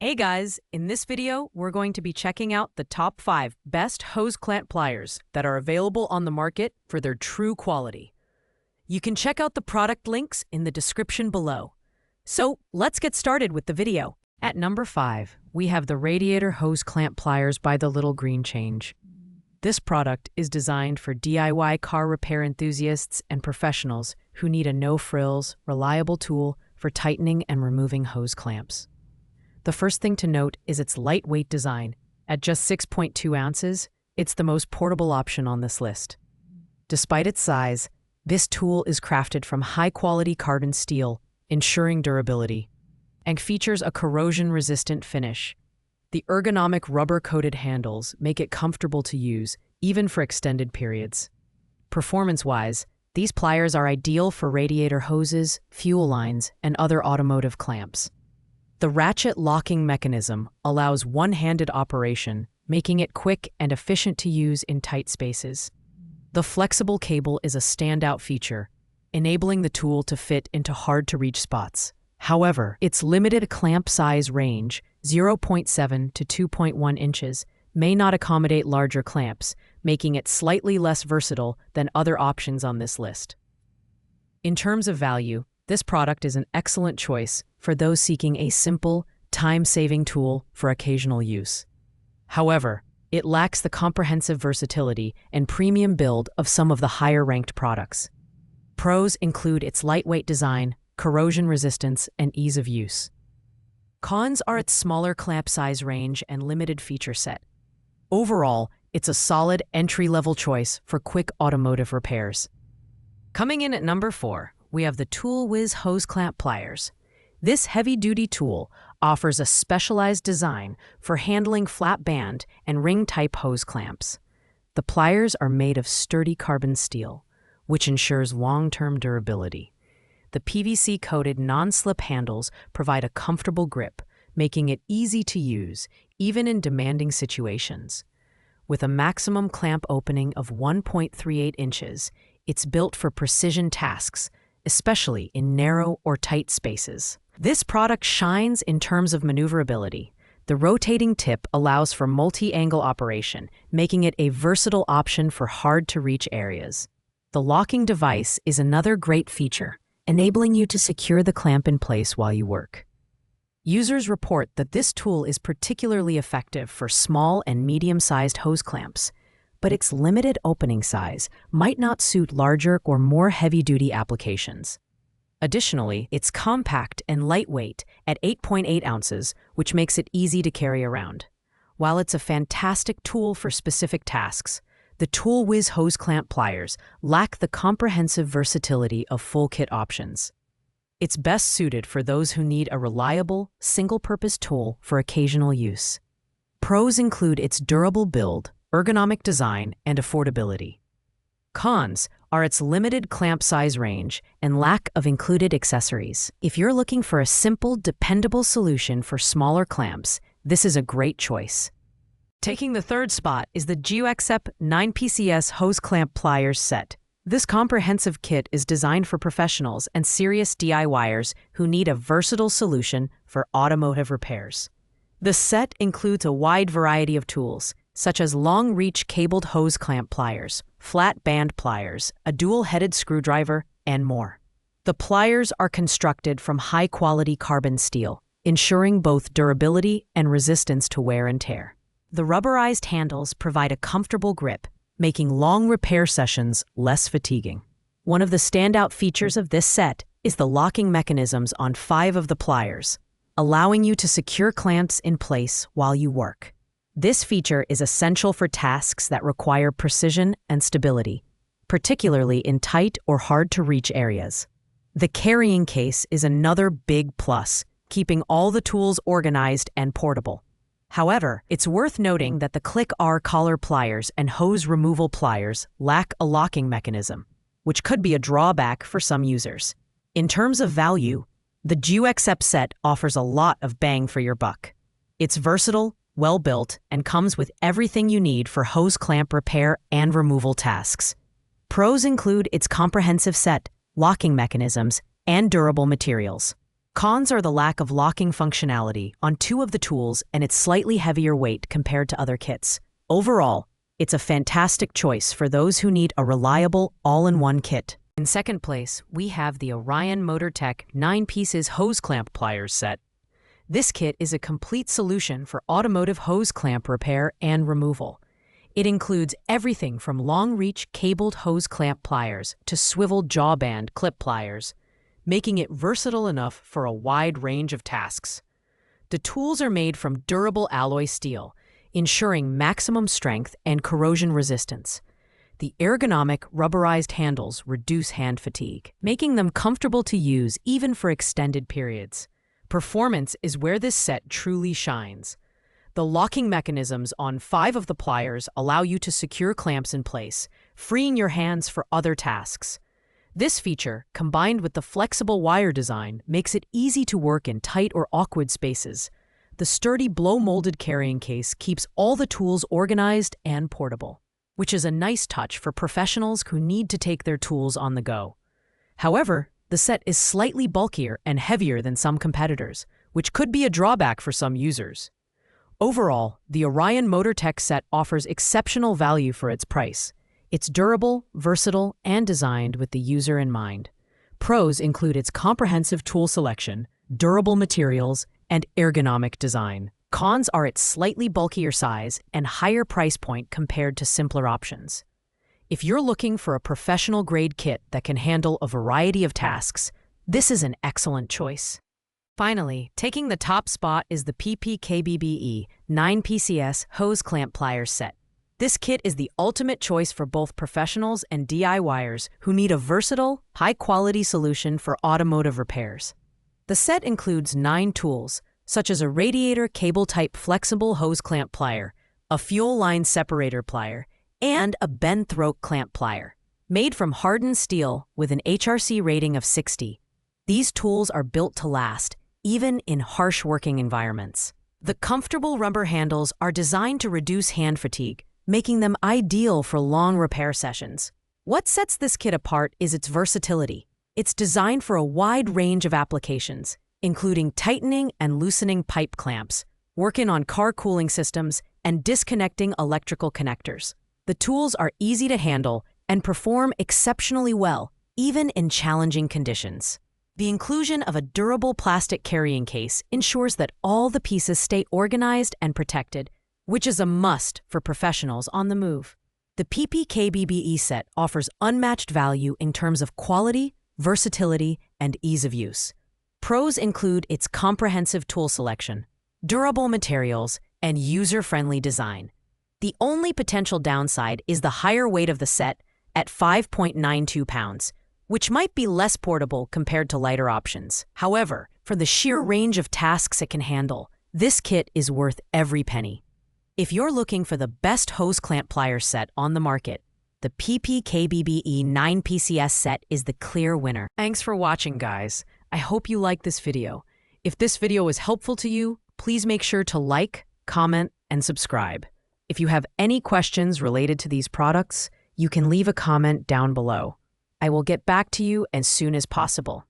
Hey guys, in this video, we're going to be checking out the top 5 best hose clamp pliers that are available on the market for their true quality. You can check out the product links in the description below. So let's get started with the video. At number 5, we have the Radiator Hose Clamp Pliers by the Little Green Change. This product is designed for DIY car repair enthusiasts and professionals who need a no-frills, reliable tool for tightening and removing hose clamps. The first thing to note is its lightweight design. At just 6.2 ounces, it's the most portable option on this list. Despite its size, this tool is crafted from high-quality carbon steel, ensuring durability, and features a corrosion-resistant finish. The ergonomic rubber-coated handles make it comfortable to use, even for extended periods. Performance-wise, these pliers are ideal for radiator hoses, fuel lines, and other automotive clamps. The ratchet locking mechanism allows one-handed operation, making it quick and efficient to use in tight spaces. The flexible cable is a standout feature, enabling the tool to fit into hard-to-reach spots. However, its limited clamp size range, 0.7 to 2.1 inches, may not accommodate larger clamps, making it slightly less versatile than other options on this list. In terms of value, this product is an excellent choice for those seeking a simple, time-saving tool for occasional use. However, it lacks the comprehensive versatility and premium build of some of the higher-ranked products. Pros include its lightweight design, corrosion resistance, and ease of use. Cons are its smaller clamp size range and limited feature set. Overall, it's a solid entry-level choice for quick automotive repairs. Coming in at number 4, we have the Tool Whiz Hose Clamp Pliers. This heavy-duty tool offers a specialized design for handling flat band and ring-type hose clamps. The pliers are made of sturdy carbon steel, which ensures long-term durability. The PVC-coated non-slip handles provide a comfortable grip, making it easy to use, even in demanding situations. With a maximum clamp opening of 1.38 inches, it's built for precision tasks, especially in narrow or tight spaces. This product shines in terms of maneuverability. The rotating tip allows for multi-angle operation, making it a versatile option for hard-to-reach areas. The locking device is another great feature, enabling you to secure the clamp in place while you work. Users report that this tool is particularly effective for small and medium-sized hose clamps, but its limited opening size might not suit larger or more heavy-duty applications. Additionally, it's compact and lightweight at 8.8 ounces, which makes it easy to carry around. While it's a fantastic tool for specific tasks, the Tool Whiz Hose Clamp Pliers lack the comprehensive versatility of full-kit options. It's best suited for those who need a reliable, single-purpose tool for occasional use. Pros include its durable build, ergonomic design, and affordability. Cons are its limited clamp size range and lack of included accessories. If you're looking for a simple, dependable solution for smaller clamps, this is a great choice. Taking the third spot is the GUXEP 9PCS Hose Clamp Pliers set. This comprehensive kit is designed for professionals and serious DIYers who need a versatile solution for automotive repairs. The set includes a wide variety of tools, such as long-reach cabled hose clamp pliers, flat band pliers, a dual-headed screwdriver, and more. The pliers are constructed from high-quality carbon steel, ensuring both durability and resistance to wear and tear. The rubberized handles provide a comfortable grip, making long repair sessions less fatiguing. One of the standout features of this set is the locking mechanisms on 5 of the pliers, allowing you to secure clamps in place while you work. This feature is essential for tasks that require precision and stability, particularly in tight or hard-to-reach areas. The carrying case is another big plus, keeping all the tools organized and portable. However, it's worth noting that the Click-R collar pliers and hose removal pliers lack a locking mechanism, which could be a drawback for some users. In terms of value, the GUXEP set offers a lot of bang for your buck. It's versatile, well-built, and comes with everything you need for hose clamp repair and removal tasks. Pros include its comprehensive set, locking mechanisms, and durable materials. Cons are the lack of locking functionality on two of the tools and its slightly heavier weight compared to other kits. Overall, it's a fantastic choice for those who need a reliable, all-in-one kit. In second place, we have the Orion MotorTech 9-pieces hose clamp pliers set. This kit is a complete solution for automotive hose clamp repair and removal. It includes everything from long-reach cabled hose clamp pliers to swivel jawband clip pliers, making it versatile enough for a wide range of tasks. The tools are made from durable alloy steel, ensuring maximum strength and corrosion resistance. The ergonomic, rubberized handles reduce hand fatigue, making them comfortable to use even for extended periods. Performance is where this set truly shines. The locking mechanisms on 5 of the pliers allow you to secure clamps in place, freeing your hands for other tasks. This feature, combined with the flexible wire design, makes it easy to work in tight or awkward spaces. The sturdy blow-molded carrying case keeps all the tools organized and portable, which is a nice touch for professionals who need to take their tools on the go. However, the set is slightly bulkier and heavier than some competitors, which could be a drawback for some users. Overall, the Orion MotorTech set offers exceptional value for its price. It's durable, versatile, and designed with the user in mind. Pros include its comprehensive tool selection, durable materials, and ergonomic design. Cons are its slightly bulkier size and higher price point compared to simpler options. If you're looking for a professional-grade kit that can handle a variety of tasks, this is an excellent choice. Finally, taking the top spot is the PPKBBE 9-PCS Hose Clamp Pliers set. This kit is the ultimate choice for both professionals and DIYers who need a versatile, high-quality solution for automotive repairs. The set includes 9 tools, such as a radiator cable-type flexible hose clamp plier, a fuel line separator plier, and a bend throat clamp plier. Made from hardened steel with an HRC rating of 60, these tools are built to last, even in harsh working environments. The comfortable rubber handles are designed to reduce hand fatigue, making them ideal for long repair sessions. What sets this kit apart is its versatility. It's designed for a wide range of applications, including tightening and loosening pipe clamps, working on car cooling systems, and disconnecting electrical connectors. The tools are easy to handle and perform exceptionally well, even in challenging conditions. The inclusion of a durable plastic carrying case ensures that all the pieces stay organized and protected, which is a must for professionals on the move. The PPKBBE set offers unmatched value in terms of quality, versatility, and ease of use. Pros include its comprehensive tool selection, durable materials, and user-friendly design. The only potential downside is the higher weight of the set at 5.92 pounds, which might be less portable compared to lighter options. However, for the sheer range of tasks it can handle, this kit is worth every penny. If you're looking for the best hose clamp plier set on the market, the PPKBBE 9-PCS set is the clear winner. Thanks for watching, guys. I hope you liked this video. If this video was helpful to you, please make sure to like, comment, and subscribe. If you have any questions related to these products, you can leave a comment down below. I will get back to you as soon as possible.